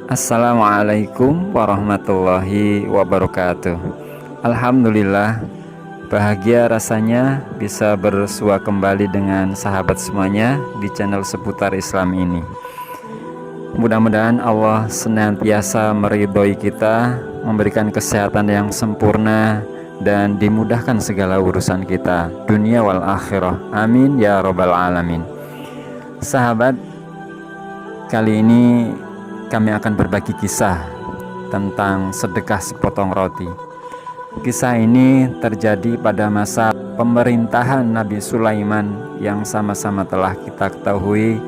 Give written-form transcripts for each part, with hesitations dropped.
Assalamualaikum warahmatullahi wabarakatuh. Alhamdulillah, bahagia rasanya bisa bersua kembali dengan sahabat semuanya di channel seputar Islam ini. Mudah-mudahan Allah senantiasa meridhoi kita, memberikan kesehatan yang sempurna, dan dimudahkan segala urusan kita, dunia wal akhirah. Amin ya robbal alamin. Sahabat, kali ini kami akan berbagi kisah tentang sedekah sepotong roti. Kisah ini terjadi pada masa pemerintahan Nabi Sulaiman yang sama-sama telah kita ketahui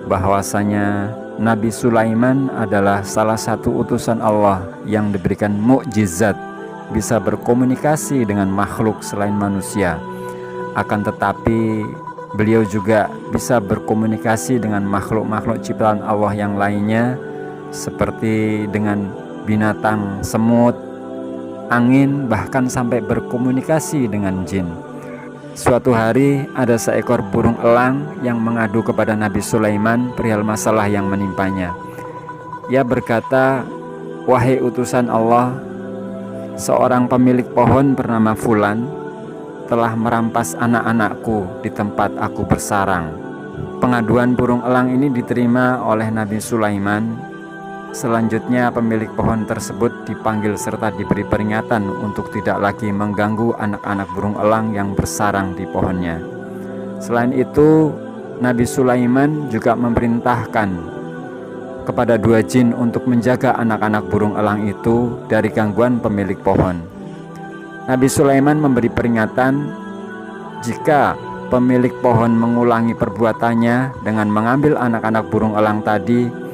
bahwasanya Nabi Sulaiman adalah salah satu utusan Allah yang diberikan mukjizat bisa berkomunikasi dengan makhluk selain manusia. Akan tetapi beliau juga bisa berkomunikasi dengan makhluk-makhluk ciptaan Allah yang lainnya, seperti dengan binatang, semut, angin, bahkan sampai berkomunikasi dengan jin. Suatu hari ada seekor burung elang yang mengadu kepada Nabi Sulaiman perihal masalah yang menimpanya. Ia berkata, "Wahai utusan Allah, seorang pemilik pohon bernama Fulan telah merampas anak-anakku di tempat aku bersarang." Pengaduan burung elang ini diterima oleh Nabi Sulaiman. Selanjutnya pemilik pohon tersebut dipanggil serta diberi peringatan untuk tidak lagi mengganggu anak-anak burung elang yang bersarang di pohonnya. Selain itu, Nabi Sulaiman juga memerintahkan kepada dua jin untuk menjaga anak-anak burung elang itu dari gangguan pemilik pohon. Nabi Sulaiman memberi peringatan jika pemilik pohon mengulangi perbuatannya dengan mengambil anak-anak burung elang tadi,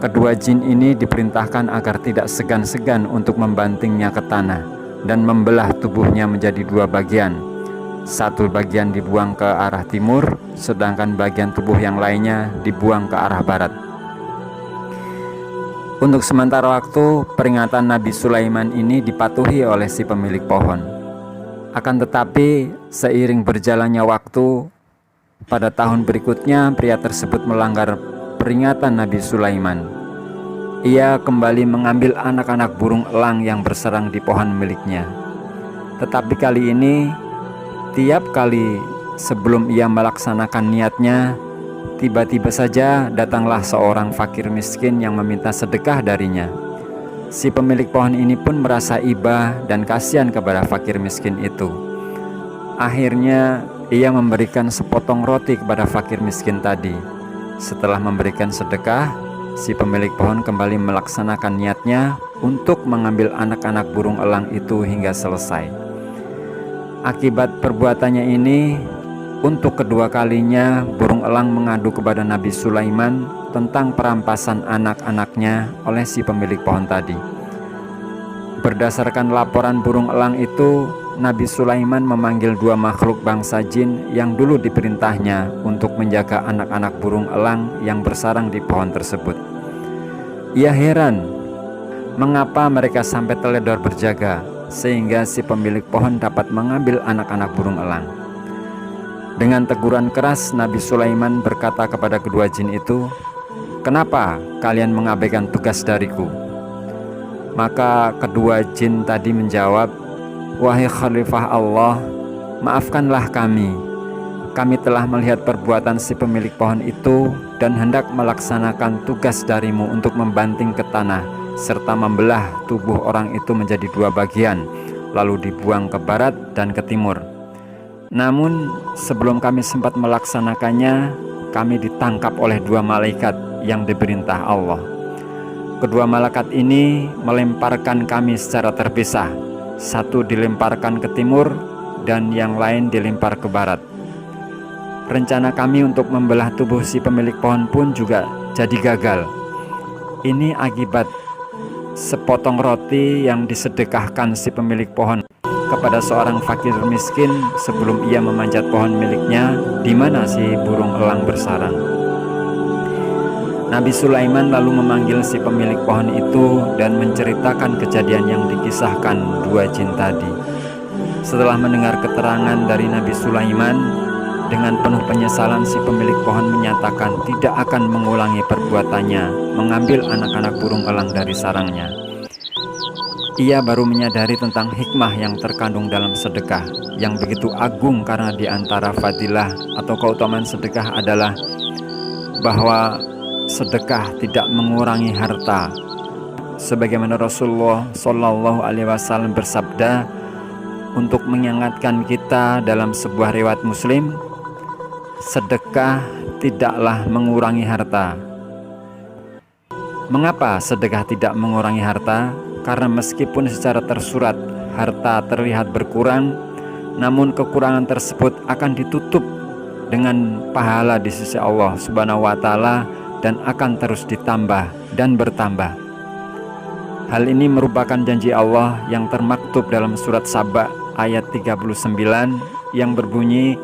kedua jin ini diperintahkan agar tidak segan-segan untuk membantingnya ke tanah dan membelah tubuhnya menjadi dua bagian. Satu bagian dibuang ke arah timur, sedangkan bagian tubuh yang lainnya dibuang ke arah barat. Untuk sementara waktu, peringatan Nabi Sulaiman ini dipatuhi oleh si pemilik pohon. Akan tetapi, seiring berjalannya waktu, pada tahun berikutnya pria tersebut melanggar peringatan Nabi Sulaiman. Ia kembali mengambil anak-anak burung elang yang bersarang di pohon miliknya. Tetapi kali ini, tiap kali sebelum ia melaksanakan niatnya, tiba-tiba saja datanglah seorang fakir miskin yang meminta sedekah darinya. Si pemilik pohon ini pun merasa iba dan kasihan kepada fakir miskin itu. Akhirnya ia memberikan sepotong roti kepada fakir miskin tadi. Setelah memberikan sedekah, si pemilik pohon kembali melaksanakan niatnya untuk mengambil anak-anak burung elang itu hingga selesai. Akibat perbuatannya ini, untuk kedua kalinya burung elang mengadu kepada Nabi Sulaiman tentang perampasan anak-anaknya oleh si pemilik pohon tadi. Berdasarkan laporan burung elang itu, Nabi Sulaiman memanggil dua makhluk bangsa jin yang dulu diperintahnya untuk menjaga anak-anak burung elang yang bersarang di pohon tersebut. Ia heran mengapa mereka sampai teledor berjaga sehingga si pemilik pohon dapat mengambil anak-anak burung elang. Dengan teguran keras, Nabi Sulaiman berkata kepada kedua jin itu, "Kenapa kalian mengabaikan tugas dariku?" Maka kedua jin tadi menjawab, "Wahai Khalifah Allah, maafkanlah kami. Kami telah melihat perbuatan si pemilik pohon itu dan hendak melaksanakan tugas darimu untuk membanting ke tanah serta membelah tubuh orang itu menjadi dua bagian, lalu dibuang ke barat dan ke timur. Namun sebelum kami sempat melaksanakannya, kami ditangkap oleh dua malaikat yang diperintah Allah. Kedua malaikat ini melemparkan kami secara terpisah. Satu dilemparkan ke timur dan yang lain dilempar ke barat. Rencana kami untuk membelah tubuh si pemilik pohon pun juga jadi gagal. Ini akibat sepotong roti yang disedekahkan si pemilik pohon kepada seorang fakir miskin sebelum ia memanjat pohon miliknya di mana si burung elang bersarang." Nabi Sulaiman lalu memanggil si pemilik pohon itu dan menceritakan kejadian yang dikisahkan dua jin tadi. Setelah mendengar keterangan dari Nabi Sulaiman Dengan penuh penyesalan si pemilik pohon menyatakan tidak akan mengulangi perbuatannya mengambil anak-anak burung elang dari sarangnya. Ia baru menyadari tentang hikmah yang terkandung dalam sedekah yang begitu agung, karena di antara fadilah atau keutamaan sedekah adalah bahwa sedekah tidak mengurangi harta. Sebagaimana Rasulullah Shallallahu Alaihi Wasallam bersabda untuk mengingatkan kita dalam sebuah riwayat Muslim, sedekah tidaklah mengurangi harta. Mengapa sedekah tidak mengurangi harta? Karena meskipun secara tersurat harta terlihat berkurang, namun kekurangan tersebut akan ditutup dengan pahala di sisi Allah Subhanahu wa Ta'ala dan akan terus ditambah dan bertambah. Hal ini merupakan janji Allah yang termaktub dalam surat Saba ayat 39 yang berbunyi,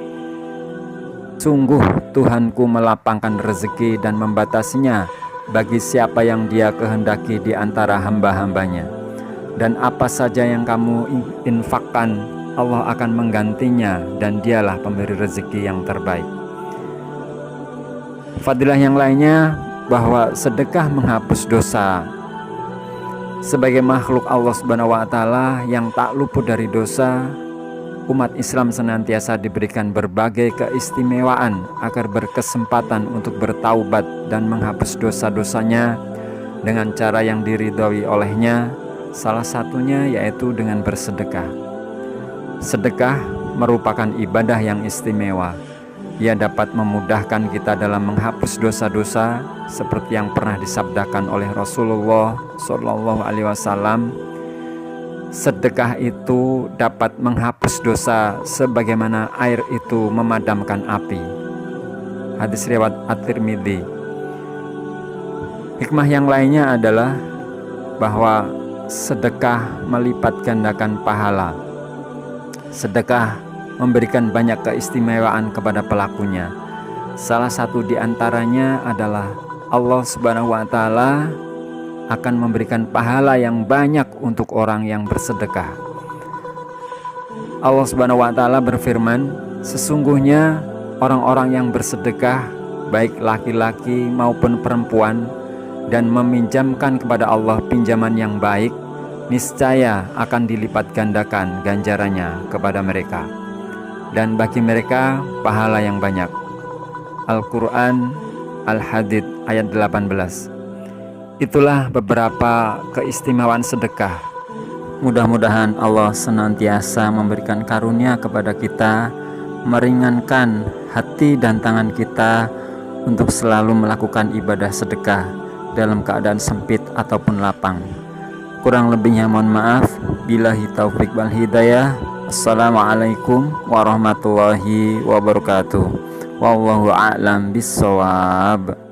"Sungguh Tuhanku melapangkan rezeki dan membatasinya bagi siapa yang Dia kehendaki di antara hamba-hambanya, dan apa saja yang kamu infakkan Allah akan menggantinya, dan Dialah pemberi rezeki yang terbaik." Fadilah yang lainnya bahwa sedekah menghapus dosa. Sebagai makhluk Allah Subhanahu wa Ta'ala yang tak luput dari dosa, umat Islam senantiasa diberikan berbagai keistimewaan agar berkesempatan untuk bertaubat dan menghapus dosa-dosanya dengan cara yang diridhoi olehnya, salah satunya yaitu dengan bersedekah. Sedekah merupakan ibadah yang istimewa. Ia dapat memudahkan kita dalam menghapus dosa-dosa seperti yang pernah disabdakan oleh Rasulullah Shallallahu Alaihi Wasallam, sedekah itu dapat menghapus dosa sebagaimana air itu memadamkan api. Hadis riwayat At-Tirmidzi. Hikmah yang lainnya adalah bahwa sedekah melipat gandakan pahala. Sedekah memberikan banyak keistimewaan kepada pelakunya. Salah satu di antaranya adalah Allah Subhanahu wa Ta'ala akan memberikan pahala yang banyak untuk orang yang bersedekah. Allah Subhanahu wa Ta'ala berfirman, "Sesungguhnya orang-orang yang bersedekah, baik laki-laki maupun perempuan, dan meminjamkan kepada Allah pinjaman yang baik, niscaya akan dilipat gandakan ganjarannya kepada mereka, dan bagi mereka pahala yang banyak." Al-Quran Al-Hadid ayat 18. Itulah beberapa keistimewaan sedekah. Mudah-mudahan Allah senantiasa memberikan karunia kepada kita, meringankan hati dan tangan kita untuk selalu melakukan ibadah sedekah dalam keadaan sempit ataupun lapang. Kurang lebihnya mohon maaf. Billahi taufik wal hidayah. Assalamualaikum warahmatullahi wabarakatuh. Wallahu a'lam bissawab.